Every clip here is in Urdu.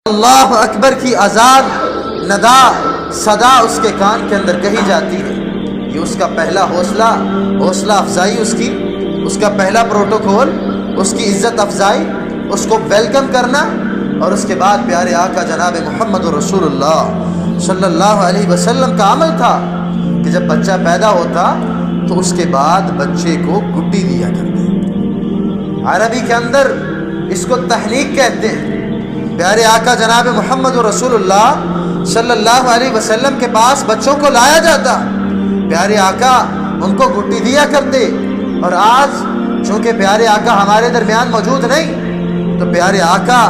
اللہ اکبر کی آزاد ندا صدا اس کے کان کے اندر کہی جاتی ہے۔ یہ اس کا پہلا حوصلہ افزائی، اس کا پہلا پروٹوکول، اس کی عزت افزائی، اس کو ویلکم کرنا، اور اس کے بعد پیارے آقا جناب محمد رسول اللہ صلی اللہ علیہ وسلم کا عمل تھا کہ جب بچہ پیدا ہوتا تو اس کے بعد بچے کو گڈی دیا کرتے۔ عربی کے اندر اس کو تحنیک کہتے ہیں۔ پیارے آقا جناب محمد رسول اللہ صلی اللہ علیہ وسلم کے پاس بچوں کو لایا جاتا، پیارے آقا ان کو گڈی دیا کرتے۔ اور آج چونکہ پیارے آقا ہمارے درمیان موجود نہیں، تو پیارے آقا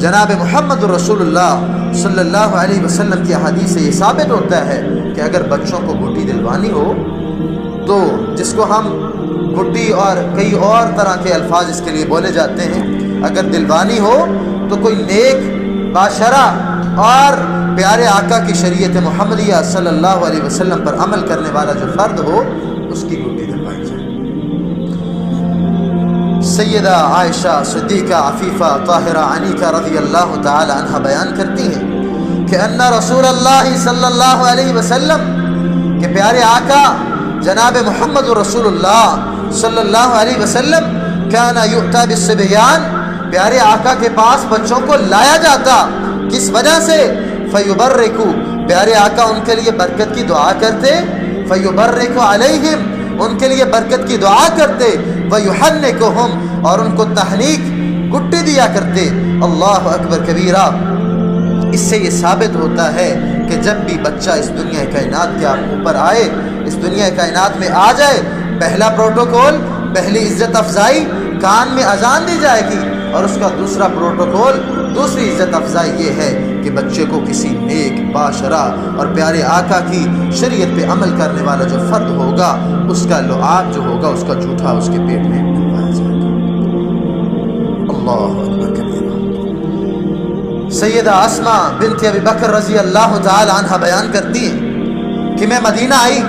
جناب محمد رسول اللہ صلی اللہ علیہ وسلم کی احادیث سے یہ ثابت ہوتا ہے کہ اگر بچوں کو گڈی دلوانی ہو تو جس کو ہم گڈی اور کئی اور طرح کے الفاظ اس کے لیے بولے جاتے ہیں، اگر دلوانی ہو تو کوئی نیک باشرہ اور پیارے آقا کی شریعت محمدیہ صلی اللہ علیہ وسلم پر عمل کرنے والا جو فرد ہو، اس کی گڈی دلوائی جائے۔ سیدہ عائشہ صدیقہ عفیفہ طاہرہ عنیقہ رضی اللہ تعالی عنہ بیان کرتی ہیں کہ ان رسول اللہ صلی اللہ علیہ وسلم کہ پیارے آقا جناب محمد رسول اللہ صلی اللہ علیہ وسلم کان یؤتی بالصبیان، پیارے آقا کے پاس بچوں کو لایا جاتا، کس وجہ سے؟ فیبرکو، پیارے آقا ان کے لیے برکت کی دعا کرتے، فیبرکو علیہم، ان کے لیے برکت کی دعا کرتے، ویحنکہم، اور ان کو تحنیک گڈی دیا کرتے۔ اللہ اکبر کبیرہ۔ اس سے یہ ثابت ہوتا ہے کہ جب بھی بچہ اس دنیا کائنات کے اوپر آئے، اس دنیا کائنات میں آ جائے، پہلا پروٹوکول، پہلی عزت افزائی، کان میں اذان دی جائے گی، اور اس کا دوسرا پروٹوکول، دوسری عزت افزائی یہ ہے کہ بچے کو کسی نیک باشرہ اور پیارے آقا کی شریعت پہ عمل کرنے والا جو فرد ہوگا، اس کا لعاب جو ہوگا، اس کا جھوٹا اس کے پیٹ میں ڈلوایا جائے گا۔ اللہ اکبر کبیرہ۔ سیدہ اسماء بنت ابی بکر رضی اللہ تعالی عنہ بیان کرتی ہیں کہ میں مدینہ آئی،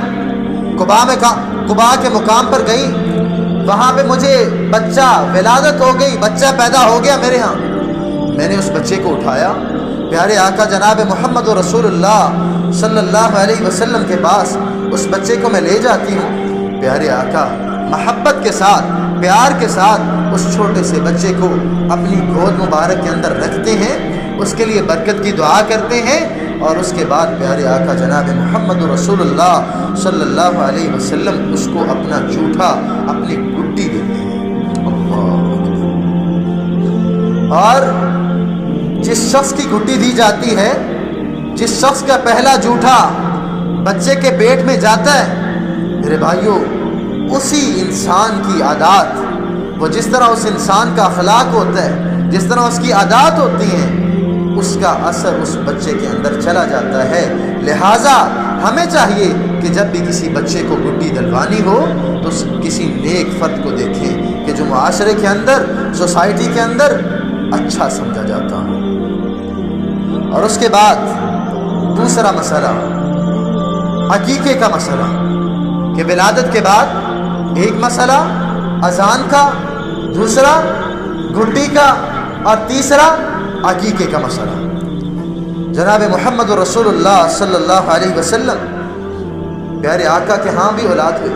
قباء کے مقام پر گئی، وہاں پہ مجھے بچہ ولادت ہو گئی، بچہ پیدا ہو گیا میرے ہاں۔ میں نے اس بچے کو اٹھایا، پیارے آقا جناب محمد رسول اللہ صلی اللہ علیہ وسلم کے پاس اس بچے کو میں لے جاتی ہوں۔ پیارے آقا محبت کے ساتھ، پیار کے ساتھ اس چھوٹے سے بچے کو اپنی گود مبارک کے اندر رکھتے ہیں، اس کے لیے برکت کی دعا کرتے ہیں، اور اس کے بعد پیارے آقا جناب محمد رسول اللہ صلی اللہ علیہ وسلم اس کو اپنا جھوٹا، اپنی گڈی دیتے ہیں۔ اور جس شخص کی گڈی دی جاتی ہے، جس شخص کا پہلا جھوٹا بچے کے پیٹ میں جاتا ہے، میرے بھائیوں، اسی انسان کی عادات، وہ جس طرح اس انسان کا اخلاق ہوتا ہے، جس طرح اس کی عادات ہوتی ہیں، اس کا اثر اس بچے کے اندر چلا جاتا ہے۔ لہٰذا ہمیں چاہیے کہ جب بھی کسی بچے کو گڈی دلوانی ہو تو کسی نیک فرد کو دیکھیں کہ جو معاشرے کے اندر، سوسائٹی کے اندر اچھا سمجھا جاتا ہو۔ اور اس کے بعد دوسرا مسئلہ، عقیقے کا مسئلہ، کہ ولادت کے بعد ایک مسئلہ اذان کا، دوسرا گڈی کا، اور تیسرا عقیقے کا مسئلہ۔ جناب محمد رسول اللہ صلی اللہ علیہ وسلم پیارے آقا کے ہاں بھی اولاد ہوئی،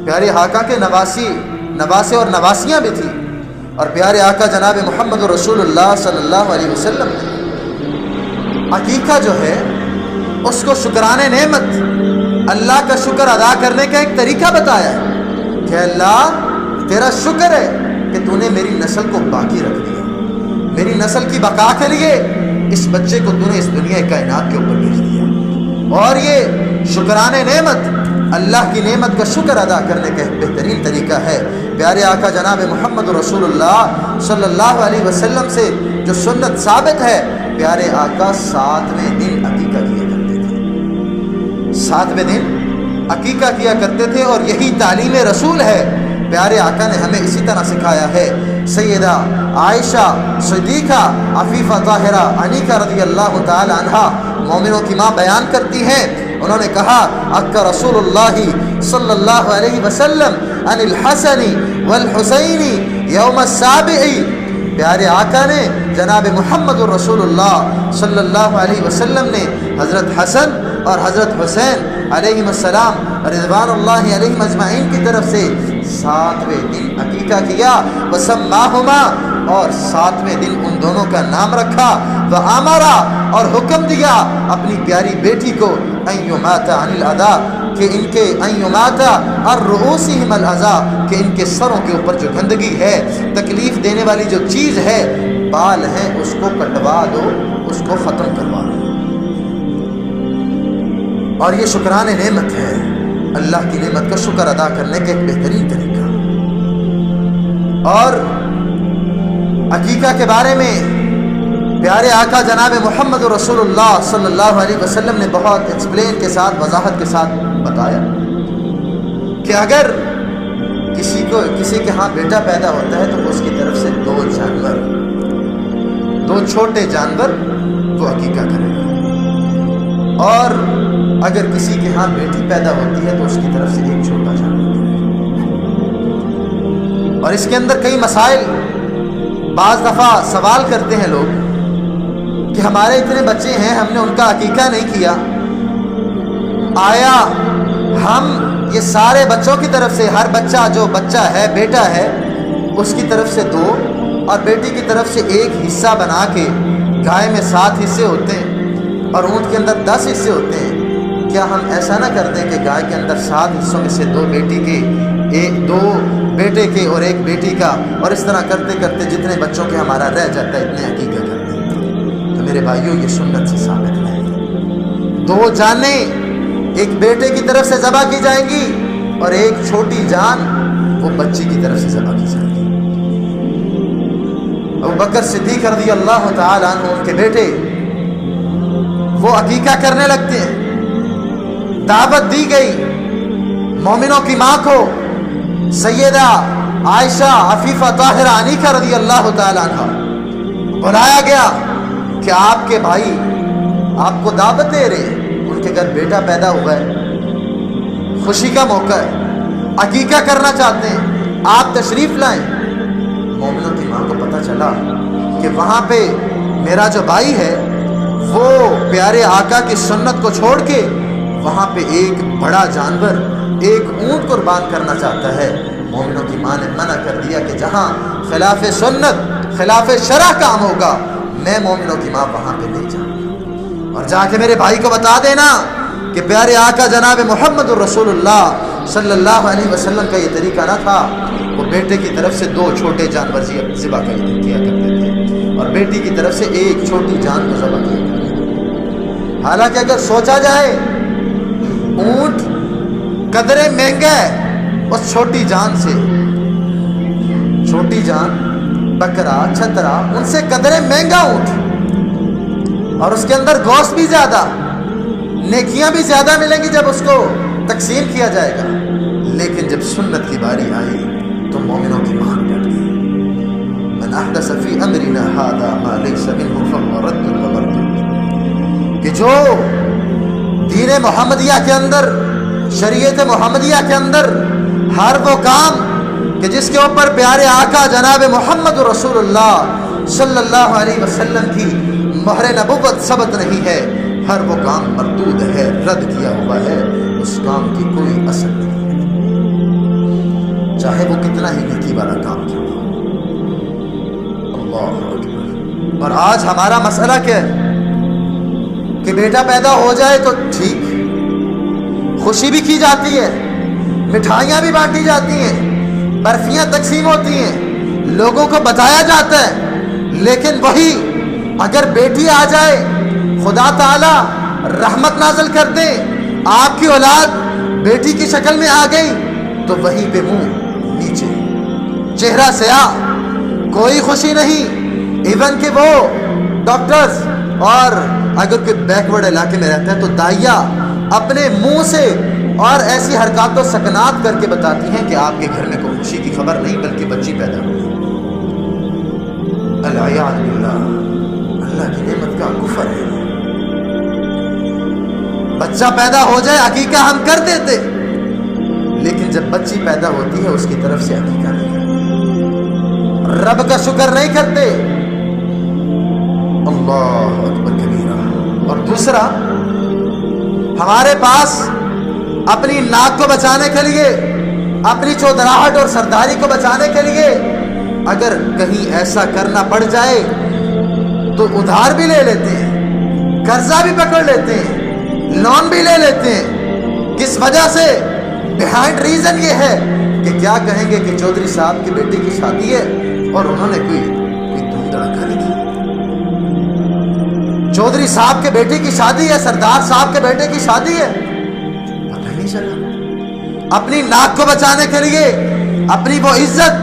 پیارے آقا کے نواسے اور نواسیاں بھی تھیں، اور پیارے آقا جناب محمد رسول اللہ صلی اللہ علیہ وسلم نے عقیقہ جو ہے اس کو شکران نعمت، اللہ کا شکر ادا کرنے کا ایک طریقہ بتایا ہے کہ اللہ تیرا شکر ہے کہ تو نے میری نسل کو باقی رکھ دیا، میری نسل کی بقا کے لیے اس بچے کو تو نے اس دنیا کائنات کے اوپر بھیج دیا۔ اور یہ شکران نعمت، اللہ کی نعمت کا شکر ادا کرنے کا ایک بہترین طریقہ ہے۔ پیارے آقا جناب محمد رسول اللہ صلی اللہ علیہ وسلم سے جو سنت ثابت ہے، پیارے آقا 7ویں دن عقیقہ کیا کرتے تھے، 7ویں دن عقیقہ کیا کرتے تھے، اور یہی تعلیم رسول ہے۔ پیارے آقا نے ہمیں اسی طرح سکھایا ہے۔ سیدہ عائشہ صدیقہ عفیفہ طاہرہ عنیقہ رضی اللہ تعالی عنہ مومنوں کی ماں بیان کرتی ہیں، انہوں نے کہا اکا رسول اللہ صلی اللہ علیہ وسلم عن الحسن والحسین یوم السابع پیارے آقا نے جناب محمد رسول اللہ صلی اللہ علیہ وسلم نے حضرت حسن اور حضرت حسین علیہم السلام رضوان اللہ علیہم اجمعین کی طرف سے 7ویں دن عقیقہ کیا، وسماہما، اور 7ویں دن ان دونوں کا نام رکھا، وامرا، اور حکم دیا اپنی پیاری بیٹی کو ان یمات عن الاذى، کہ ان کے ان یمات عن رؤوسہم الاذى، کہ ان کے سروں کے اوپر جو گندگی ہے، تکلیف دینے والی جو چیز ہے، بال ہیں، اس کو کٹوا دو، اس کو ختم کروا دو۔ اور یہ شکران نعمت ہے، اللہ کی نعمت کا شکر ادا کرنے کا ایک بہترین طریقہ۔ اور عقیقہ کے بارے میں پیارے آقا جناب محمد رسول اللہ صلی اللہ علیہ وسلم نے بہت ایکسپلین کے ساتھ، وضاحت کے ساتھ بتایا کہ اگر کسی کے ہاں بیٹا پیدا ہوتا ہے تو وہ اس کی طرف سے 2 جانور، 2 چھوٹے جانور وہ عقیقہ کرے گا، اور اگر کسی کے ہاں بیٹی پیدا ہوتی ہے تو اس کی طرف سے 1 چھوٹا جانور کرے گا۔ اور اس کے اندر کئی مسائل، بعض دفعہ سوال کرتے ہیں لوگ کہ ہمارے اتنے بچے ہیں، ہم نے ان کا عقیقہ نہیں کیا، آیا ہم یہ سارے بچوں کی طرف سے، ہر بچہ جو بچہ ہے، بیٹا ہے، اس کی طرف سے 2 اور بیٹی کی طرف سے 1 حصہ بنا کے، گائے میں 7 حصے ہوتے ہیں اور اونٹ کے اندر 10 حصے ہوتے ہیں، کیا ہم ایسا نہ کر دیں کہ گائے کے اندر 7 حصوں میں سے 2 بیٹی کے، 2 بیٹے کے اور 1 بیٹی کا، اور اس طرح کرتے کرتے جتنے بچوں کے ہمارا رہ جاتا ہے اتنے عقیقہ کرتے ہیں؟ تو میرے بھائیوں، یہ سنت سے ثابت ہے۔ 2 جانیں ایک بیٹے کی طرف سے ذبح کی جائیں گی اور 1 چھوٹی جان وہ بچی کی طرف سے ذبح کی جائے گی۔ ابوبکر صدیق رضی اللہ تعالی عنہ، ان کے بیٹے، وہ عقیقہ کرنے لگتے ہیں، دعوت دی گئی، مومنوں کی ماں کو سیدہ عائشہ عفیفہ طاہرہ انیکہ رضی اللہ تعالی عنہ بلایا گیا کہ آپ کے بھائی آپ کو دعوت دے رہے ہیں، ان کے گھر بیٹا پیدا ہوا ہے، خوشی کا موقع ہے، عقیقہ کرنا چاہتے ہیں، آپ تشریف لائیں۔ مومنوں کی ماں کو پتہ چلا کہ وہاں پہ میرا جو بھائی ہے وہ پیارے آقا کی سنت کو چھوڑ کے وہاں پہ ایک بڑا جانور، 1 اونٹ قربان کرنا چاہتا ہے۔ مومنوں کی ماں نے منع کر دیا کہ جہاں خلاف سنت، خلاف شرع کام ہوگا، میں مومنوں کی ماں وہاں پہ نہیں جاؤں گا، اور جا کے میرے بھائی کو بتا دینا کہ پیارے آقا جناب محمد الرسول اللہ صلی اللہ علیہ وسلم کا یہ طریقہ نہ تھا، وہ بیٹے کی طرف سے 2 چھوٹے جانور ذبح کیا کرتے تھے اور بیٹی کی طرف سے 1 چھوٹی جان کو ذبح کیا کرتے تھے۔ حالانکہ اگر سوچا جائے، اونٹ قدرے مہنگا ہے اس چھوٹی جان سے، چھوٹی جان، بکرا، چھترا، ان سے قدرے مہنگا اونٹ، اور اس کے اندر گوشت بھی زیادہ، نیکیاں بھی زیادہ ملیں گی جب اس کو تقسیم کیا جائے گا۔ لیکن جب سنت کی باری آئی تو مومنوں کی مان ڈٹ گئی۔ من احدث فی امرنا ھذا ما لیس منہ فہو رد ومردود، کہ جو دین محمدیہ کے اندر، شریعت محمدیہ کے اندر ہر وہ کام کہ جس کے اوپر پیارے آقا جناب محمد رسول اللہ صلی اللہ علیہ وسلم کی مہر نبوت ثبت نہیں ہے، ہر وہ کام مردود ہے، رد کیا ہوا ہے، اس کام کی کوئی اثر نہیں ہے، چاہے وہ کتنا ہی نیکی والا کام کیوں ہو۔ اللہ اکبر۔ اور آج ہمارا مسئلہ کیا ہے کہ بیٹا پیدا ہو جائے تو ٹھیک، خوشی بھی کی جاتی ہے، مٹھائیاں بھی بانٹی جاتی ہیں، برفیاں تقسیم ہوتی ہیں، لوگوں کو بتایا جاتا ہے، لیکن وہی اگر بیٹی آ جائے، خدا تعالی رحمت نازل کر دے، آپ کی اولاد بیٹی کی شکل میں آ گئی تو وہیں پہ منہ نیچے، چہرہ سیاہ، کوئی خوشی نہیں۔ ایون کہ وہ ڈاکٹرز، اور اگر کوئی بیکورڈ علاقے میں رہتا ہے تو دائیا اپنے منہ سے اور ایسی حرکات و سکنات کر کے بتاتی ہیں کہ آپ کے گھر میں کوئی خوشی کی خبر نہیں بلکہ بچی پیدا ہوئی۔ العیاذ باللہ، اللہ کی نعمت کا کفر ہے۔ بچہ پیدا ہو جائے عقیقہ ہم کر دیتے، لیکن جب بچی پیدا ہوتی ہے اس کی طرف سے عقیقہ نہیں کرتے۔ رب کا شکر نہیں کرتے۔ اللہ اکبر کبیرہ۔ اور دوسرا، ہمارے پاس اپنی ناک کو بچانے کے لیے، اپنی چودراہٹ اور سرداری کو بچانے کے لیے اگر کہیں ایسا کرنا پڑ جائے تو ادھار بھی لے لیتے ہیں، قرضہ بھی پکڑ لیتے ہیں، لون بھی لے لیتے ہیں۔ کس وجہ سے؟ بیہائنڈ ریزن یہ ہے کہ کیا کہیں گے کہ چودھری صاحب کی بیٹی کی شادی ہے اور انہوں نے کوئی دھوم دھڑکا نہیں کیا۔ چودھری صاحب کے بیٹے کی شادی ہے، سردار صاحب کے بیٹے کی شادی ہے، پتہ ہی نہیں چلا۔ اپنی ناک کو بچانے کے لیے اپنی وہ عزت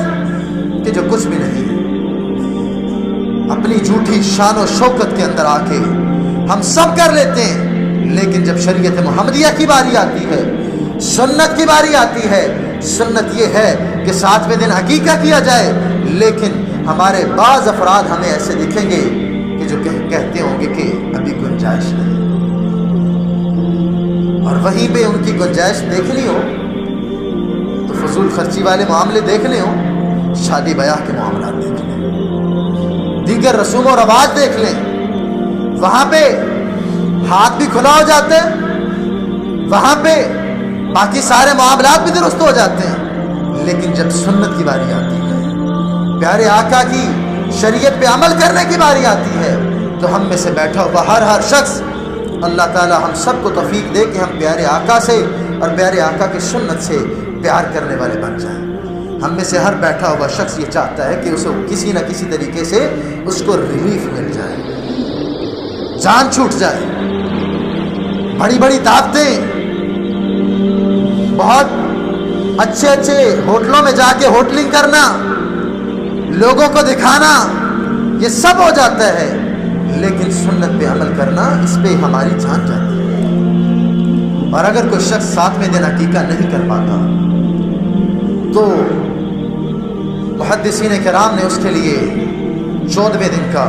کہ جو کچھ بھی نہیں، اپنی جھوٹی شان و شوکت کے اندر آ کے ہم سب کر لیتے ہیں، لیکن جب شریعت محمدیہ کی باری آتی ہے، سنت کی باری آتی ہے، سنت یہ ہے کہ 7ویں دن عقیقہ کیا جائے، لیکن ہمارے بعض افراد ہمیں ایسے دکھیں گے کہ جو کہتے ہوں گے کہ ابھی گنجائش نہیں، اور وہیں پہ ان کی گنجائش دیکھنی ہو تو فضول خرچی والے معاملے دیکھنے ہو، شادی بیاہ کے معاملات دیکھ لیں، دیگر رسوم و رواج دیکھ لیں، وہاں پہ ہاتھ بھی کھلا ہو جاتے ہیں، وہاں پہ باقی سارے معاملات بھی درست ہو جاتے ہیں، لیکن جب سنت کی باری آتی ہے، پیارے آقا کی شریعت پہ عمل کرنے کی باری آتی ہے، تو ہم میں سے بیٹھا ہوا ہر شخص، اللہ تعالی ہم سب کو توفیق دے کہ ہم پیارے آقا سے اور پیارے آقا کی سنت سے پیار کرنے والے بن جائیں۔ ہم میں سے ہر بیٹھا ہوا شخص یہ چاہتا ہے کہ اسے کسی نہ کسی طریقے سے اس کو ریلیف مل جائے، جان چھوٹ جائے۔ بڑی بڑی دعوتیں، بہت اچھے اچھے ہوٹلوں میں جا کے ہوٹلنگ کرنا، لوگوں کو دکھانا، یہ سب ہو جاتا ہے، لیکن سنت پہ عمل کرنا، اس پہ ہماری جان جاتی ہے۔ اور اگر کوئی شخص 7ویں دن عقیقہ نہیں کر پاتا تو محدثین کرام نے اس کے لیے 14ویں دن کا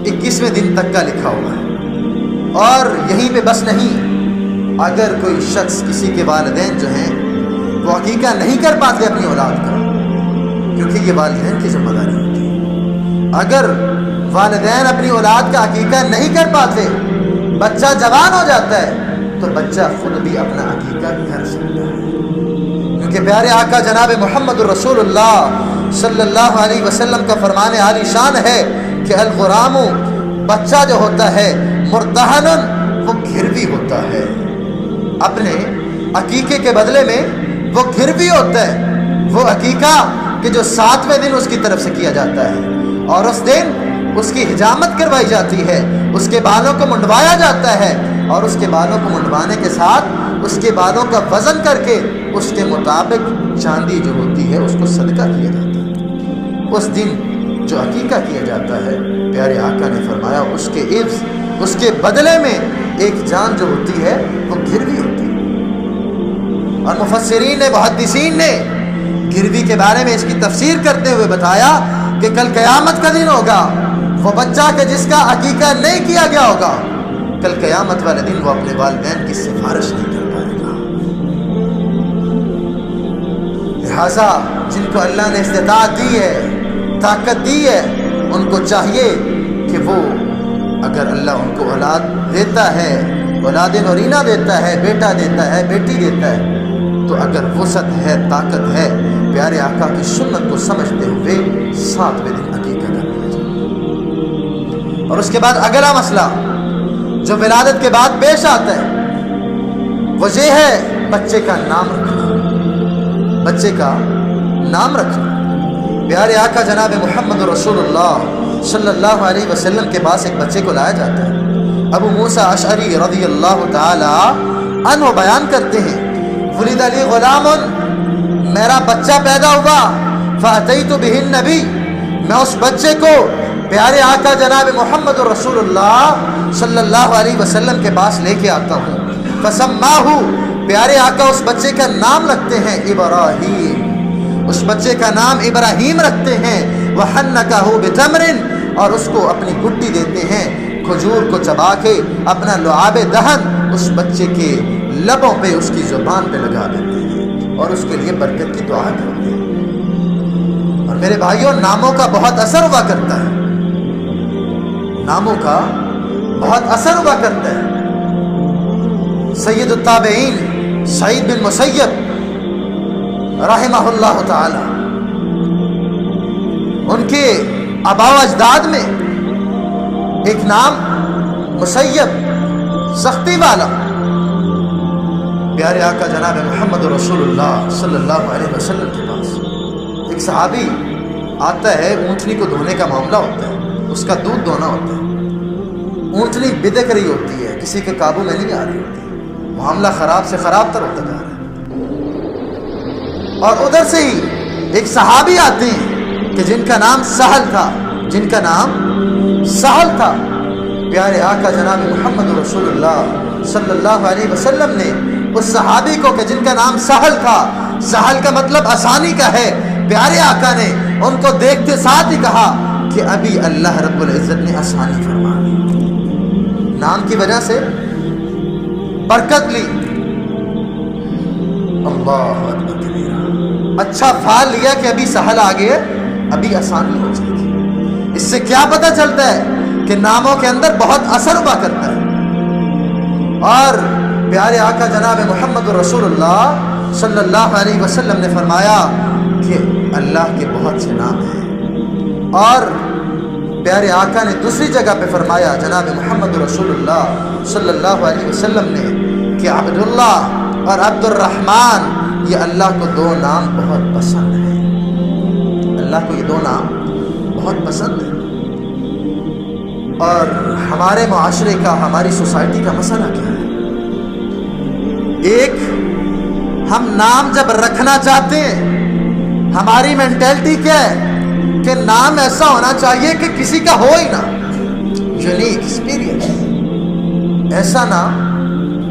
21ویں دن تک کا لکھا ہوا ہے۔ اور یہیں پہ بس نہیں، اگر کوئی شخص، کسی کے والدین جو ہیں وہ عقیقہ نہیں کر پاتے اپنی اولاد کا، کیونکہ یہ والدین کی ذمہ داری ہوتی ہے، اگر والدین اپنی اولاد کا عقیقہ نہیں کر پاتے، بچہ جوان ہو جاتا ہے تو بچہ خود بھی اپنا عقیقہ کر سکتا ہے، کیونکہ پیارے آقا جناب محمد الرسول اللہ صلی اللہ علیہ وسلم کا فرمان عالی شان ہے کہ الغلام، بچہ جو ہوتا ہے، مرتہن، وہ گھروی ہوتا ہے، اپنے عقیقے کے بدلے میں وہ گھروی ہوتا ہے، وہ عقیقہ کہ جو 7ویں دن اس کی طرف سے کیا جاتا ہے، اور اس دن اس کی حجامت کروائی جاتی ہے، اس کے بالوں کو منڈوایا جاتا ہے، اور اس کے بالوں کو منڈوانے کے ساتھ اس کے بالوں کا وزن کر کے اس کے مطابق چاندی جو ہوتی ہے اس کو صدقہ کیا جاتا ہے۔ اس دن جو عقیقہ کیا جاتا ہے، پیارے آقا نے فرمایا اس کے عوض، اس کے بدلے میں ایک جان جو ہوتی ہے وہ گھروی ہوتی ہے۔ اور مفسرین نے، محدثین نے گھروی کے بارے میں اس کی تفسیر کرتے ہوئے بتایا کہ کل قیامت کا دن ہوگا، وہ بچہ کہ جس کا عقیقہ نہیں کیا گیا ہوگا، کل قیامت والے دن وہ اپنے والدین کی سفارش نہیں کر پائے گا۔ لہذا جن کو اللہ نے استطاعت دی ہے، طاقت دی ہے، ان کو چاہیے کہ وہ، اگر اللہ ان کو اولاد دیتا ہے، اولاد نورینہ دیتا ہے، بیٹا دیتا ہے، بیٹی دیتا ہے، تو اگر وسعت ہے، طاقت ہے، پیارے آقا کی سنت کو سمجھتے ہوئے 7ویں دن عقیقہ کر لیا جائے۔ اور اس کے بعد اگلا مسئلہ جو ولادت کے بعد پیش آتا ہے وہ یہ ہے بچے کا نام رکھنا، بچے کا نام رکھنا۔ پیارے آقا جناب محمد رسول اللہ صلی اللہ علیہ وسلم کے پاس ایک بچے کو لایا جاتا ہے۔ ابو موسیٰ اشعری رضی اللہ تعالی عنہ بیان کرتے ہیں، ولد لی غلام، میرا بچہ پیدا ہوا، فاتیت بہ النبی، میں اس بچے کو پیارے آقا جناب محمد رسول اللہ صلی اللہ علیہ وسلم کے پاس لے کے آتا ہوں، فسماہ، پیارے آقا اس بچے کا نام رکھتے ہیں ابراہیم، اس بچے کا نام ابراہیم رکھتے ہیں، وحنکہ بتمر، اور اس کو اپنی گٹی دیتے ہیں، کھجور کو چبا کے اپنا لعاب دہن اس بچے کے لبوں پہ، اس کی زبان پہ لگا دیتے ہیں اور اس کے لیے برکت کی دعا کرتے ہیں۔ اور اور میرے بھائیوں ناموں کا بہت اثر ہوا کرتا ہے، ناموں کا بہت اثر ہوا کرتا ہے۔ سید التابعین سعید بن مسیب رحمہ اللہ تعالی، ان کے آباء و اجداد میں ایک نام مسیب، سختی والا۔ پیارے آقا جناب محمد رسول اللہ صلی اللہ علیہ وسلم کے پاس ایک صحابی آتا ہے، اونٹنی کو دھونے کا معاملہ ہوتا ہے، اس کا دودھ دھونا ہوتا ہے، اونٹنی بدک رہی ہوتی ہے، کسی کے قابو میں نہیں آ رہی ہوتی، معاملہ خراب سے خراب تر ہوتا جا رہا ہے۔ اور ادھر سے ہی ایک صحابی آتے ہیں کہ جن کا نام سہل تھا، جن کا نام سہل تھا۔ پیارے آقا جناب محمد رسول اللہ صلی اللہ علیہ وسلم نے اس صحابی کو کہ جن کا نام سہل تھا، سہل کا مطلب آسانی کا ہے، پیارے آقا نے ان کو دیکھتے ساتھ ہی کہا کہ ابھی اللہ رب العزت نے آسانی فرما دی، نام کی وجہ سے برکت لی۔ اللہ اکبر کبیرہ، اچھا فال لیا کہ ابھی سہل آ گئے، ابھی آسانی ہو جائے گی۔ اس سے کیا پتہ چلتا ہے کہ ناموں کے اندر بہت اثر ہوا کرتا ہے۔ اور پیارے آقا جناب محمد رسول اللہ صلی اللہ علیہ وسلم نے فرمایا کہ اللہ کے بہت سے نام ہیں۔ اور پیارے آقا نے دوسری جگہ پہ فرمایا جناب محمد رسول اللہ صلی اللہ علیہ وسلم نے کہ عبداللہ اور عبد الرحمن یہ اللہ کو دو نام بہت پسند ہیں، اللہ کو یہ دو نام بہت پسند ہیں۔ اور ہمارے معاشرے کا، ہماری سوسائٹی کا مسئلہ کیا ہے؟ ایک ہم نام جب رکھنا چاہتے ہیں، ہماری مینٹلٹی کیا ہے کہ نام ایسا ہونا چاہیے کہ کسی کا ہو ہی نہ، یونیک ایکسپیرینس، ایسا نام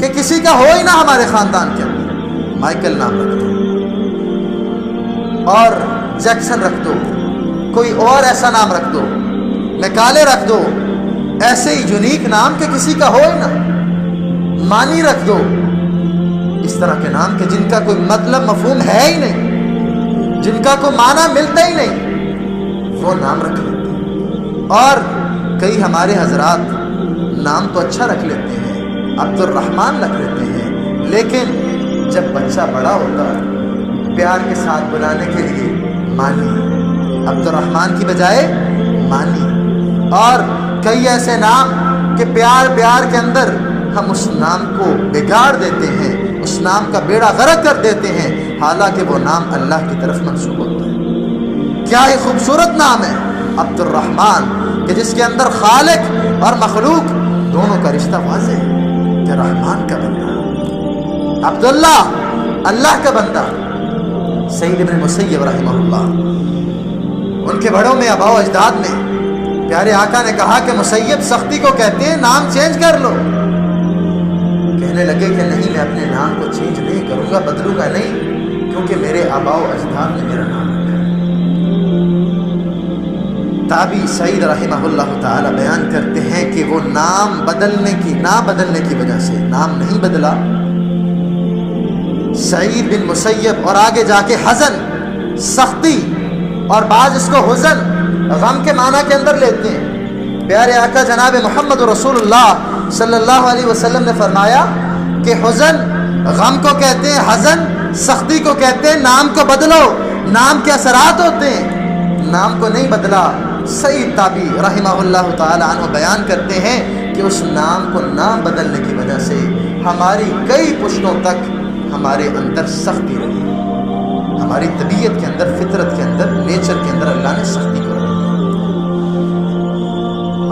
کہ کسی کا ہو ہی نہ ہمارے خاندان کے اندر۔ مائیکل نام رکھ دو اور جیکسن رکھ دو، کوئی اور ایسا نام رکھ دو، میکالے رکھ دو، ایسے ہی یونیک نام کہ کسی کا ہو ہی نہ، مانی رکھ دو، اس طرح کے نام کہ جن کا کوئی مطلب مفہوم ہے ہی نہیں، جن کا کوئی معنی ملتا ہی نہیں، وہ نام رکھ لیتے ہیں۔ اور کئی ہمارے حضرات نام تو اچھا رکھ لیتے ہیں، عبد الرحمن رکھ لیتے ہیں، لیکن جب بچہ بڑا ہوتا ہے پیار کے ساتھ بلانے کے لیے مانی، عبد الرحمن کی بجائے مانی۔ اور کئی ایسے نام کہ پیار کے اندر ہم اس نام کو بگاڑ دیتے ہیں، اس نام کا بیڑا غرق کر دیتے ہیں، حالانکہ وہ نام اللہ کی طرف منسوب ہوتا ہے۔ کیا ہی خوبصورت نام ہے عبد الرحمن، کہ جس کے اندر خالق اور مخلوق دونوں کا رشتہ واضح ہے کہ رحمان کا بندہ، عبداللہ اللہ کا بندہ۔ سعید بن مسیب رحمہ اللہ، ان کے بڑوں میں، آباء و اجداد میں، پیارے آقا نے کہا کہ مسیب سختی کو کہتے ہیں، نام چینج کر لو۔ کہنے لگے کہ نہیں، میں اپنے نام کو چینج نہیں کروں گا، بدلوں گا نہیں، کیونکہ میرے آباء و اجداد نے میرا نام رکھا ہے۔ تابعی سعید رحمہ اللہ تعالی بیان کرتے ہیں کہ وہ نہ بدلنے کی وجہ سے نام نہیں بدلا۔ سعید بن مسیب، اور آگے جا کے حزن، سختی، اور بعض اس کو حزن، غم کے معنی کے اندر لیتے ہیں۔ پیارے آقا جناب محمد رسول اللہ صلی اللہ علیہ وسلم نے فرمایا کہ حزن غم کو کہتے ہیں، حزن سختی کو کہتے ہیں، نام کو بدلو، نام کے اثرات ہوتے ہیں، نام کو نہیں بدلا۔ سعید تابعی رحمہ اللہ تعالی عنہ بیان کرتے ہیں کہ اس نام کو نہ بدلنے کی وجہ سے ہماری کئی پشتوں تک ہمارے اندر سختی رہی، ہماری طبیعت کے اندر، فطرت کے اندر، نیچر کے اندر اللہ نے سختی کو رکھی۔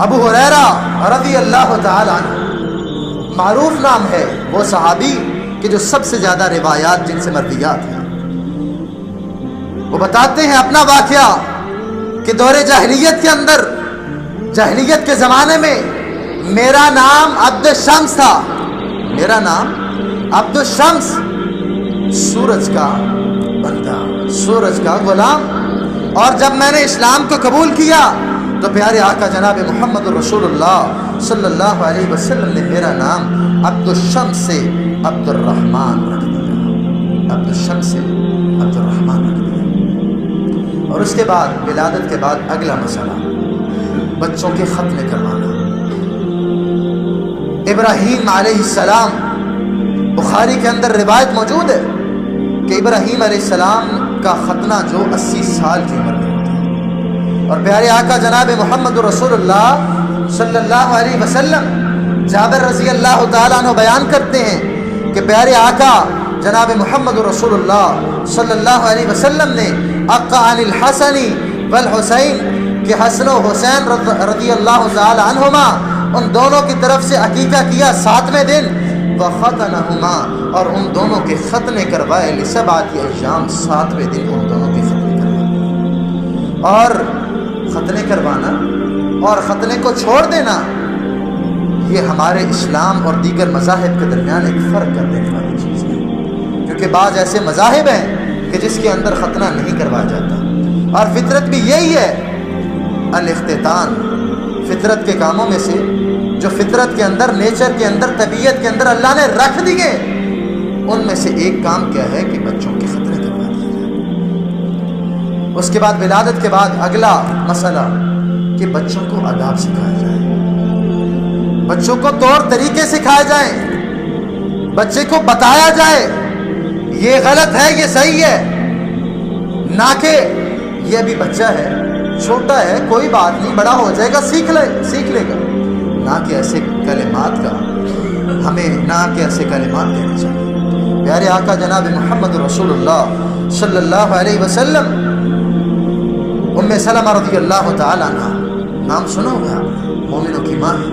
ابو ہریرہ رضی اللہ تعالی عنہ معروف نام ہے، وہ صحابی کہ جو سب سے زیادہ روایات جن سے مرویات ہیں، وہ بتاتے ہیں اپنا واقعہ کہ دور جاہلیت کے اندر، جاہلیت کے زمانے میں میرا نام عبد الشمس تھا، میرا نام عبد الشمس، سورج کا بندہ، سورج کا غلام۔ اور جب میں نے اسلام کو قبول کیا تو پیارے آقا جناب محمد رسول اللہ صلی اللہ علیہ وسلم نے میرا نام عبد الشمس سے عبد الرحمن رکھ دیا، عبد الشمس سے عبد الرحمن رکھ دیا۔ اور اس کے بعد ولادت کے بعد اگلا مسئلہ بچوں کے ختنے کروانا۔ ابراہیم علیہ السلام، بخاری کے اندر روایت موجود ہے کہ ابراہیم علیہ السلام کا ختنہ جو 80 سال کی عمر میں ہوتا ہے، اور پیارے آقا جناب محمد رسول اللہ صلی اللہ علیہ وسلم، جابر رضی اللہ تعالیٰ عنہ بیان کرتے ہیں کہ پیارے آقا جناب محمد رسول اللہ صلی اللہ علیہ وسلم نے عقا عن الحسن والحسین کہ حسن و حسین رضی اللہ تعالی عنہما ان دونوں کی طرف سے عقیقہ کیا 7ویں دن، وختنہما اور ان دونوں کے ختنے کروائے لسبعۃ ایام، 7ویں دن ان دونوں کے ختنے کروائے۔ اور ختنے کروانا اور ختنے کو چھوڑ دینا یہ ہمارے اسلام اور دیگر مذاہب کے درمیان ایک فرق کر دینے والی چیز ہے، کیونکہ بعض ایسے مذاہب ہیں کہ جس کے اندر ختنہ نہیں کروایا جاتا، اور فطرت بھی یہی ہے۔ الاختتان فطرت کے کاموں میں سے جو فطرت کے اندر، نیچر کے اندر، طبیعت کے اندر اللہ نے رکھ دیے، ان میں سے ایک کام کیا ہے کہ بچوں کے ختنے کروا دیا جائے۔ اس کے بعد ولادت کے بعد اگلا مسئلہ کہ بچوں کو آداب سکھایا جائے، بچوں کو طور طریقے سکھائے جائیں، بچے کو بتایا جائے یہ غلط ہے یہ صحیح ہے، نہ کہ یہ ابھی بچہ ہے، چھوٹا ہے، کوئی بات نہیں، بڑا ہو جائے گا، سیکھ لے گا، نہ کہ ایسے کلمات کا ہمیں نہ کہ ایسے کلمات دینے چاہیے۔ پیارے آقا جناب محمد رسول اللہ صلی اللہ علیہ وسلم، ام سلمہ رضی اللہ تعالی عنہ، نام سنا ہوگا آپ نے، مومنوں کی ماں ہے،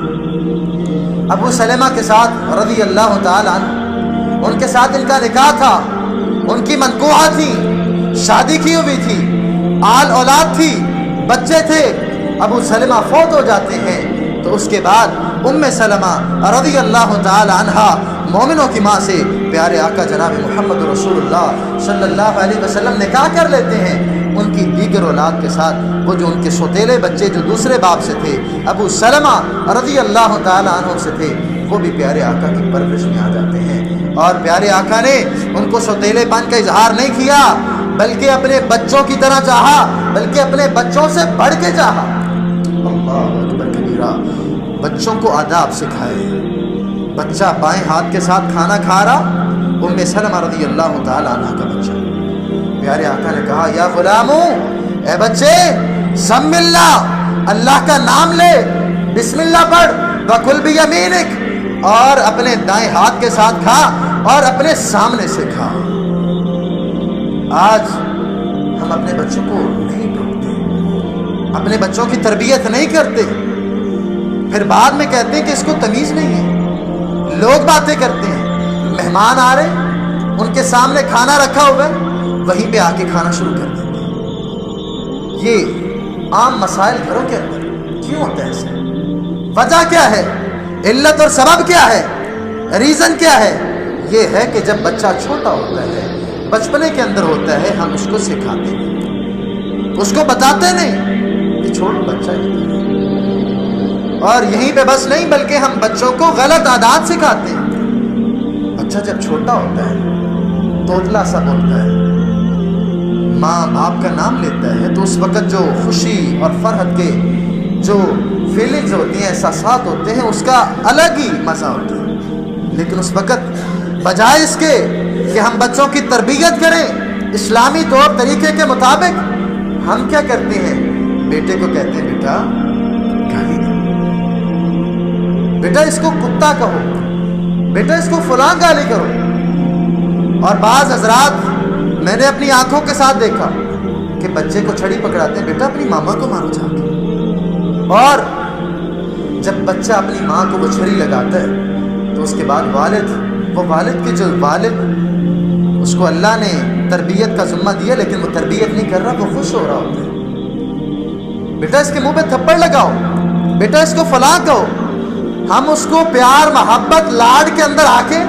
ابو سلمہ کے ساتھ رضی اللہ تعالی عنہ، ان کے ساتھ ان کا نکاح تھا، ان کی منکوحہ تھی، شادی کی ہوئی تھی، آل اولاد تھی، بچے تھے۔ ابو سلمہ فوت ہو جاتے ہیں تو اس کے بعد ام سلمہ رضی اللہ تعالی عنہا مومنوں کی ماں سے پیارے آقا جناب محمد رسول اللہ صلی اللہ علیہ وسلم نکاح کر لیتے ہیں ان کی دیگر اولاد کے ساتھ۔ وہ جو ان کے سوتیلے بچے جو دوسرے باپ سے تھے، ابو سلمہ رضی اللہ تعالی عنہ سے تھے، وہ بھی پیارے آقا کی پرورش میں آ جاتے ہیں، اور پیارے آقا نے ان کو سوتیلے پن کا اظہار نہیں کیا، بلکہ اپنے بچوں کی طرح چاہا، بلکہ اپنے بچوں سے بڑھ کے چاہا۔ اللہ اکبر کبیرہ، بچوں کو آداب سکھائے۔ بچہ بائیں ہاتھ کے ساتھ کھانا کھا رہا، ام سلمہ رضی اللہ تعالی عنہ کا بچہ، پیارے آقا نے کہا یا غلامو، اے بچے سم اللہ، اللہ کا نام لے، بسم اللہ پڑھ، وکل بیمینک، اور اپنے دائیں ہاتھ کے ساتھ کھا اور اپنے سامنے سے کھا۔ آج ہم اپنے بچوں کو نہیں ٹوکتے، اپنے بچوں کی تربیت نہیں کرتے، پھر بعد میں کہتے ہیں کہ اس کو تمیز نہیں ہے۔ لوگ باتیں کرتے ہیں، مہمان آ رہے، ان کے سامنے کھانا رکھا ہوا ہے، وہیں پہ آ کے کھانا شروع کر دیتے ہیں۔ یہ عام مسائل گھروں کے اندر کیوں ہوتا ہے ایسا؟ وجہ کیا ہے؟ علت اور سبب کیا ہے؟ ریزن کیا ہے؟ یہ ہے کہ جب بچہ چھوٹا ہوتا ہے، بچپنے کے اندر ہوتا ہے، ہم اس کو سکھاتے ہیں، اس کو بتاتے نہیں کہ چھوٹا بچہ ہے، اور یہیں پہ بس نہیں بلکہ ہم بچوں کو غلط عادات سکھاتے ہیں۔ بچہ جب چھوٹا ہوتا ہے، توتلا سا بولتا ہے، ماں باپ کا نام لیتا ہے، تو اس وقت جو خوشی اور فرحت کے جو فیلنگز ہوتی ہیں، احساسات ہوتے ہیں، اس کا الگ ہی مزہ ہوتا ہے۔ لیکن اس وقت بجائے اس کے کہ ہم بچوں کی تربیت کریں اسلامی طور طریقے کے مطابق، ہم کیا کرتے ہیں؟ بیٹے کو کہتے ہیں بیٹا گالی دو، بیٹا اس کو کتا کہو، بیٹا اس کو فلاں گالی کرو۔ اور بعض حضرات میں نے اپنی آنکھوں کے ساتھ دیکھا کہ بچے کو چھڑی پکڑاتے ہیں، بیٹا اپنی ماما کو مارو جا کے، اور جب بچہ اپنی ماں کو وہ چھری لگاتا ہے تو اس کے بعد والد کے جو والد اس کو اللہ نے تربیت کا ذمہ دیا، لیکن وہ تربیت نہیں کر رہا، وہ خوش ہو رہا ہوتا ہے، بیٹا اس کے منہ پہ تھپڑ لگاؤ، بیٹا اس کو فلاں کہو۔ ہم اس کو پیار محبت لاڈ کے اندر آ کے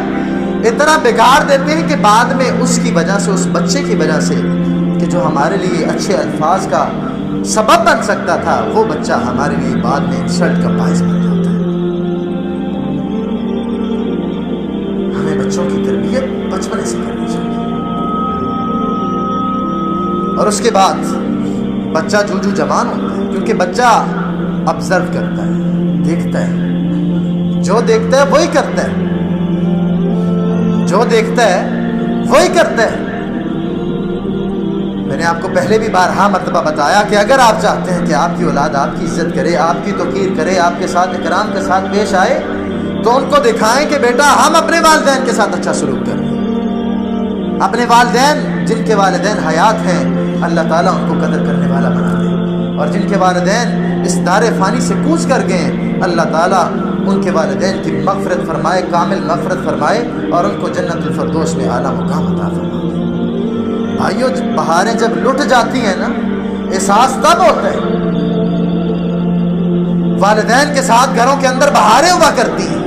اتنا بگاڑ دیتے ہیں کہ بعد میں اس کی وجہ سے، اس بچے کی وجہ سے کہ جو ہمارے لیے اچھے الفاظ کا سبب بن سکتا تھا، وہ بچہ ہمارے لیے بعد میں انسلٹ کا باعث بن جاتا ہے۔ ہمیں بچوں کی تربیت بچپنے سے کرنی چاہیے۔ اور اس کے بعد بچہ جو جوان ہوتا ہے، کیونکہ بچہ آبزرو کرتا ہے، دیکھتا ہے، جو دیکھتا ہے وہی کرتا ہے، جو دیکھتا ہے وہی کرتا ہے۔ میں نے آپ کو پہلے بھی بارہا مرتبہ بتایا کہ اگر آپ چاہتے ہیں کہ آپ کی اولاد آپ کی عزت کرے، آپ کی توقیر کرے، آپ کے ساتھ اکرام کے ساتھ پیش آئے، تو ان کو دکھائیں کہ بیٹا ہم اپنے والدین کے ساتھ اچھا سلوک کریں۔ اپنے والدین، جن کے والدین حیات ہیں، اللہ تعالیٰ ان کو قدر کرنے والا بنا دے، اور جن کے والدین اس دار فانی سے کوچ کر گئے ہیں، اللہ تعالیٰ ان کے والدین کی مغفرت فرمائے، کامل مغفرت فرمائے، اور ان کو جنت الفردوس میں اعلیٰ مقام عطا فرمائے۔ بھائیو، بہاریں جب لٹ جاتی ہیں نا، احساس تب ہوتا ہے۔ والدین کے ساتھ گھروں کے اندر بہاریں ہوا کرتی ہیں،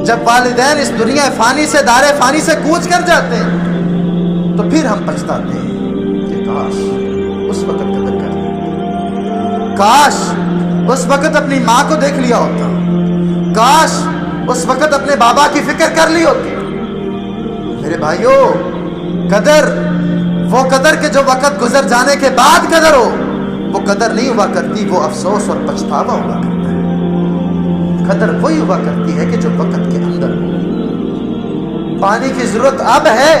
جب والدین اس دنیا فانی سے، دار فانی سے کوچ کر جاتے ہیں، تو پھر ہم پچھتاتے ہیں کہ کاش اس وقت قدر کر لیا، کاش اس وقت اپنی ماں کو دیکھ لیا ہوتا، کاش اس وقت اپنے بابا کی فکر کر لی ہوتی۔ میرے بھائیو، قدر وہ قدر کہ جو وقت گزر جانے کے بعد قدر ہو، وہ قدر نہیں ہوا کرتی، وہ افسوس اور پچھتاوا ہوا کرتا ہے۔ قدر وہی ہوا کرتی ہے کہ جو وقت کے اندر ہو۔ پانی کی ضرورت اب ہے،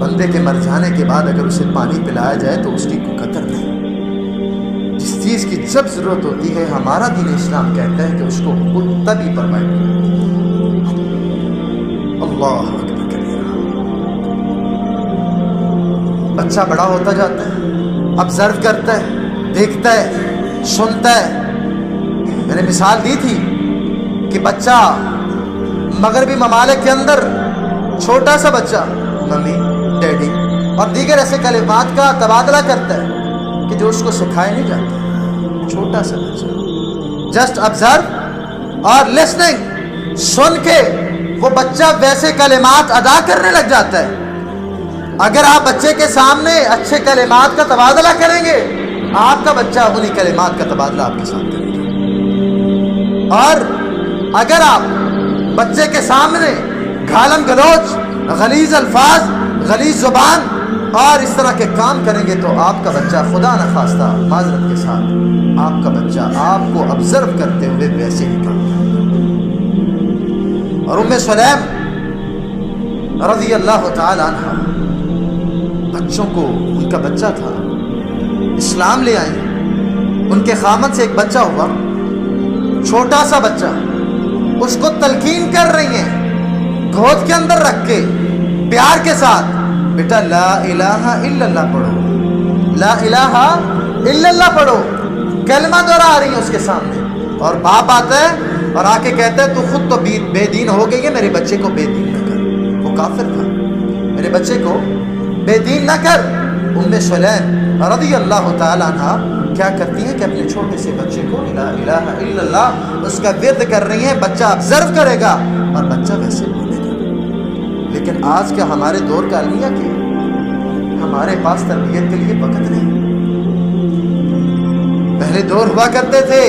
بندے کے مر جانے کے بعد اگر اسے پانی پلایا جائے تو اس کی کوئی قدر نہیں۔ جس چیز کی جب ضرورت ہوتی ہے، ہمارا دین اسلام کہتا ہے کہ اس کو خود تبھی پرووائڈ کریں۔ اللہ اکبر کبیرہ۔ بچہ بڑا ہوتا جاتا ہے، آبزرو کرتا ہے، دیکھتا ہے، سنتا ہے۔ میں نے مثال دی تھی کہ بچہ مغربی ممالک کے اندر چھوٹا سا بچہ ممی، ڈیڈی اور دیگر ایسے کلمات کا تبادلہ کرتا ہے کہ جو اس کو سکھائے نہیں جاتے۔ چھوٹا سا بچہ جسٹ آبزرو اور لسننگ، سن کے وہ بچہ ویسے کلمات ادا کرنے لگ جاتا ہے۔ اگر آپ بچے کے سامنے اچھے کلمات کا تبادلہ کریں گے، آپ کا بچہ انہی کلمات کا تبادلہ آپ کے ساتھ کرے گا۔ اور اگر آپ بچے کے سامنے گالم گلوچ، غلیظ الفاظ، غلیظ زبان اور اس طرح کے کام کریں گے تو آپ کا بچہ خدا نخواستہ، معذرت کے ساتھ، آپ کا بچہ آپ کو آبزرو کرتے ہوئے ویسے ہی کام کرے گا۔ اور ام سلیم رضی اللہ تعالی عنہ، بچوں کو، ان کا بچہ تھا، اسلام لے آئی، ان کے خامد سے ایک بچہ ہوا، چھوٹا سا بچہ، اس کو تلقین کر رہی ہیں گود کے اندر رکھ کے پیار کے ساتھ، بیٹا لا الہ الا اللہ پڑھو، لا الہ الا اللہ پڑھو، کلمہ دہرا رہی ہیں اس کے سامنے۔ اور باپ آتا ہے اور آ کے کہتا ہے تو خود تو بے دین ہو گئی ہے، میرے بچے کو بے دین نہ کر۔ وہ کافر تھا، میرے بچے کو بے دین نہ کر۔ ام سلیم رضی اللہ تعالی عنہ کیا کرتی ہیں کہ اپنے چھوٹے سے بچے کو لا الہ الا اللہ اس کا ورد کر رہی ہیں، بچہ آبزرو کرے گا اور بچہ ویسے بولے گا۔ لیکن آج کیا ہمارے دور کا المیہ کیا؟ ہمارے پاس تربیت کے لیے وقت نہیں۔ پہلے دور ہوا کرتے تھے،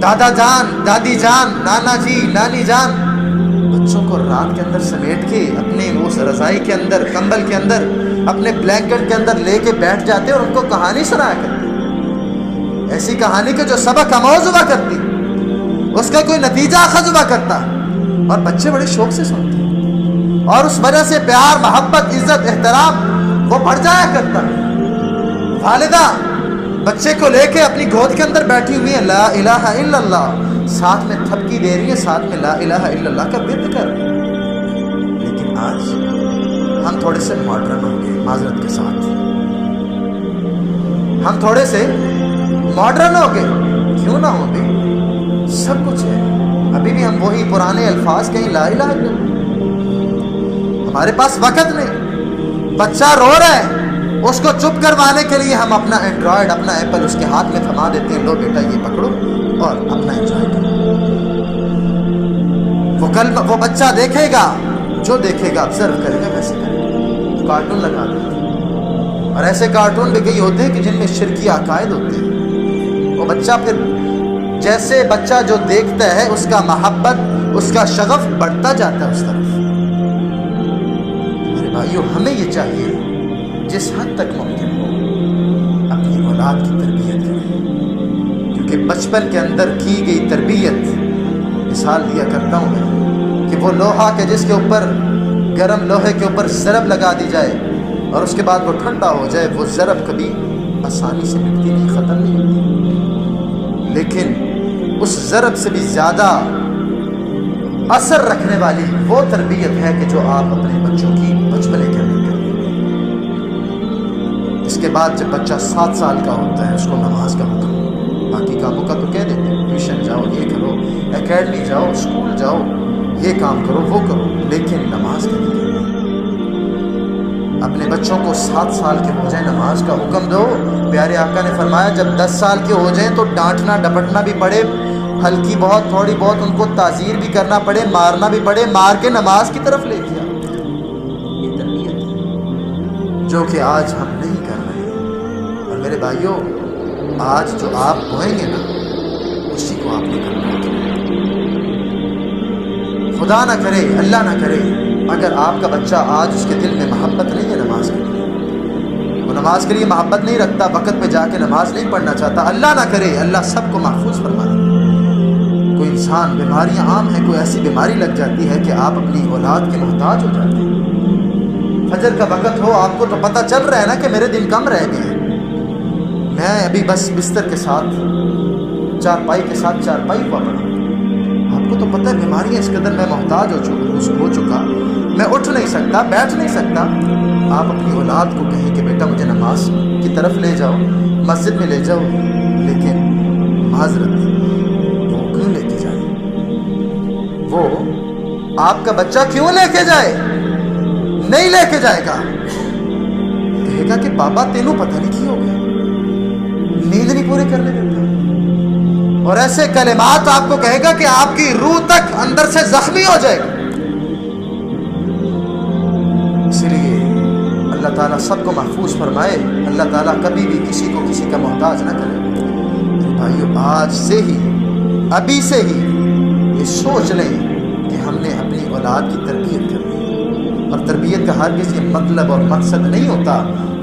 دادا جان، دادی جان، نانا جی، نانی جان بچوں کو رات کے اندر سمیٹ کے اپنے اس رضائی کے اندر، کمبل کے اندر، اپنے بلینکٹ کے اندر لے کے بیٹھ جاتے اور ان کو کہانی سنایا کرتے، ایسی کہانی کے جو سبق آموز ہوا کرتی، اس کا کوئی نتیجہ اخذ ہوا کرتا، اور بچے بڑے شوق سے سنتے، اور اس وجہ سے پیار، محبت، عزت، احترام وہ بڑھ جایا کرتا۔ والدہ بچے کو لے کے اپنی گود کے اندر بیٹھی ہوئی ہے، لا الہ الا اللہ، ساتھ میں تھپکی دے رہی ہے، ساتھ میں لا الہ الا اللہ کا ورد کر رہی ہے۔ لیکن آج ہم تھوڑے سے ماڈرن ہو گئے، معذرت کے ساتھ ہم تھوڑے سے ماڈرن ہو گئے۔ کیوں نہ ہو گئے؟ سب کچھ ہے، ابھی بھی ہم وہی پرانے الفاظ کہیں لا الہ الا اللہ۔ ہمارے پاس وقت نہیں، بچہ رو رہا ہے، اس کو چپ کروانے کے لیے ہم اپنا اینڈرائڈ، اپنا ایپل اس کے ہاتھ میں تھما دیتے ہیں، لو بیٹا یہ پکڑو اور اپنا انجوائے کرو۔ وہ بچہ دیکھے گا، جو دیکھے گا آبزرو کرے گا، ویسے کرے گا۔ کارٹون لگا دیتے ہیں، اور ایسے کارٹون بھی کئی ہوتے ہیں کہ جن میں شرکی عقائد ہوتے ہیں۔ وہ بچہ پھر جیسے بچہ جو دیکھتا ہے اس کا محبت، اس کا شغف بڑھتا جاتا ہے اس طرف۔ میرے بھائیو، ہمیں یہ چاہیے جس حد تک ممکن ہو اولاد کی تربیت کریں، کیونکہ بچپن کے اندر کی گئی تربیت، مثال دیا کرتا ہوں میں کہ وہ لوہا کے جس کے اوپر گرم لوہے کے اوپر ضرب لگا دی جائے اور اس کے بعد وہ ٹھنڈا ہو جائے، وہ ضرب کبھی آسانی سے مٹتی نہیں، ختم نہیں ہوتی، لیکن اس ضرب سے بھی زیادہ اثر رکھنے والی وہ تربیت ہے کہ جو آپ اپنے بچوں کی بچپنے کے اندر کریں۔ اس کے بعد جب بچہ 7 سال کا ہوتا ہے، اس کو نماز کا حکم، باقی کاموں کا تو کہہ دیتے ہیں، ٹیوشن جاؤ، یہ کرو، اکیڈمی جاؤ، اسکول جاؤ، یہ کام کرو، وہ کرو، لیکن نماز کا نہیں کرنا۔ اپنے بچوں کو 7 سال کے ہو جائیں نماز کا حکم دو۔ پیارے آقا نے فرمایا جب 10 سال کے ہو جائیں تو ڈانٹنا ڈپٹنا بھی پڑے، ہلکی بہت تھوڑی بہت ان کو تعزیر بھی کرنا پڑے، مارنا بھی پڑے، مار کے نماز کی طرف لے کے آؤ۔ یہ تربیت ہے جو کہ آج ہم نہیں کر رہے ہیں، اور میرے بھائیوں آج جو آپ بوئیں گے نا اسی کو آپ نے کرنا ہے۔ خدا نہ کرے، اللہ نہ کرے، اگر آپ کا بچہ آج اس کے دل میں محبت نہیں ہے نماز کے لیے، وہ نماز کے لیے محبت نہیں رکھتا، وقت پہ جا کے نماز نہیں پڑھنا چاہتا، اللہ نہ کرے، اللہ سب کو محفوظ فرما دے، کوئی انسان، بیماریاں عام ہیں، کوئی ایسی بیماری لگ جاتی ہے کہ آپ اپنی اولاد کے محتاج ہو جاتے ہیں۔ فجر کا وقت ہو، آپ کو تو پتہ چل رہا ہے نا کہ میرے دن کم رہ گئے ہیں، میں ابھی بس بستر کے ساتھ، چارپائی کے ساتھ چارپائی ہوا پڑا، آپ کو تو پتہ ہے بیماریاں اس قدر میں محتاج ہو چکا، میں اٹھ نہیں سکتا، بیٹھ نہیں سکتا۔ آپ اپنی اولاد کو کہیں کہ بیٹا مجھے نماز کی طرف لے جاؤ، مسجد میں لے جاؤ، لیکن معذرت وہ کیوں لے کے جائے؟ وہ آپ کا بچہ کیوں لے کے جائے؟ نہیں لے کے جائے گا، کہے گا کہ بابا تینوں پتہ نہیں کی ہو گیا، نیند نہیں پورے کرنے دیتا، اور ایسے کلمات آپ کو کہے گا کہ آپ کی روح تک اندر سے زخمی ہو جائے گا۔ اسی لیے اللہ تعالیٰ سب کو محفوظ فرمائے، اللہ تعالیٰ کبھی بھی کسی کو کسی کا محتاج نہ کرے۔ بھائیو آج سے ہی، ابھی سے ہی یہ سوچ لیں کہ ہم نے اپنی اولاد کی تربیت کرنی ہے، اور تربیت کا ہرگز یہ مطلب اور مقصد نہیں ہوتا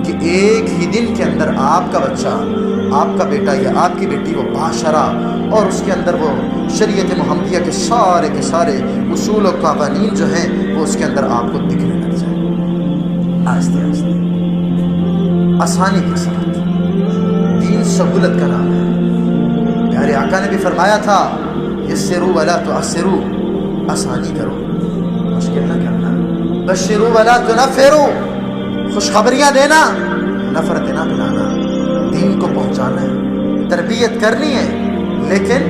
کہ ایک ہی دن کے اندر آپ کا بچہ، آپ کا بیٹا یا آپ کی بیٹی وہ باشرہ اور اس کے اندر وہ شریعت محمدیہ کے سارے اصول و قوانین جو ہیں وہ اس کے اندر آپ کو دکھنے لگ جائیں۔ آہستہ آہستہ، آسانی کے ساتھ، دین سہولت کا نام ہے۔ پیارے آقا نے بھی فرمایا تھا یسروا ولا تعسروا، آسانی کرو، مشکل نہ کرنا، بشروا ولا تنفروا، خوشخبریاں دینا، نفرت نہ پلانا، دین کو پہنچانا ہے، تربیت کرنی ہے، لیکن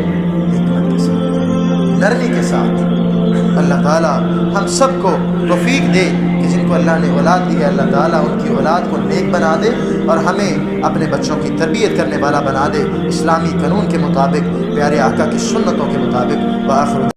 حکمت کے ساتھ، نرمی کے ساتھ۔ اللہ تعالیٰ ہم سب کو توفیق دے کہ جن کو اللہ نے اولاد دی ہے، اللہ تعالیٰ ان کی اولاد کو نیک بنا دے اور ہمیں اپنے بچوں کی تربیت کرنے والا بنا دے، اسلامی قانون کے مطابق، پیارے آقا کی سنتوں کے مطابق۔ وآخر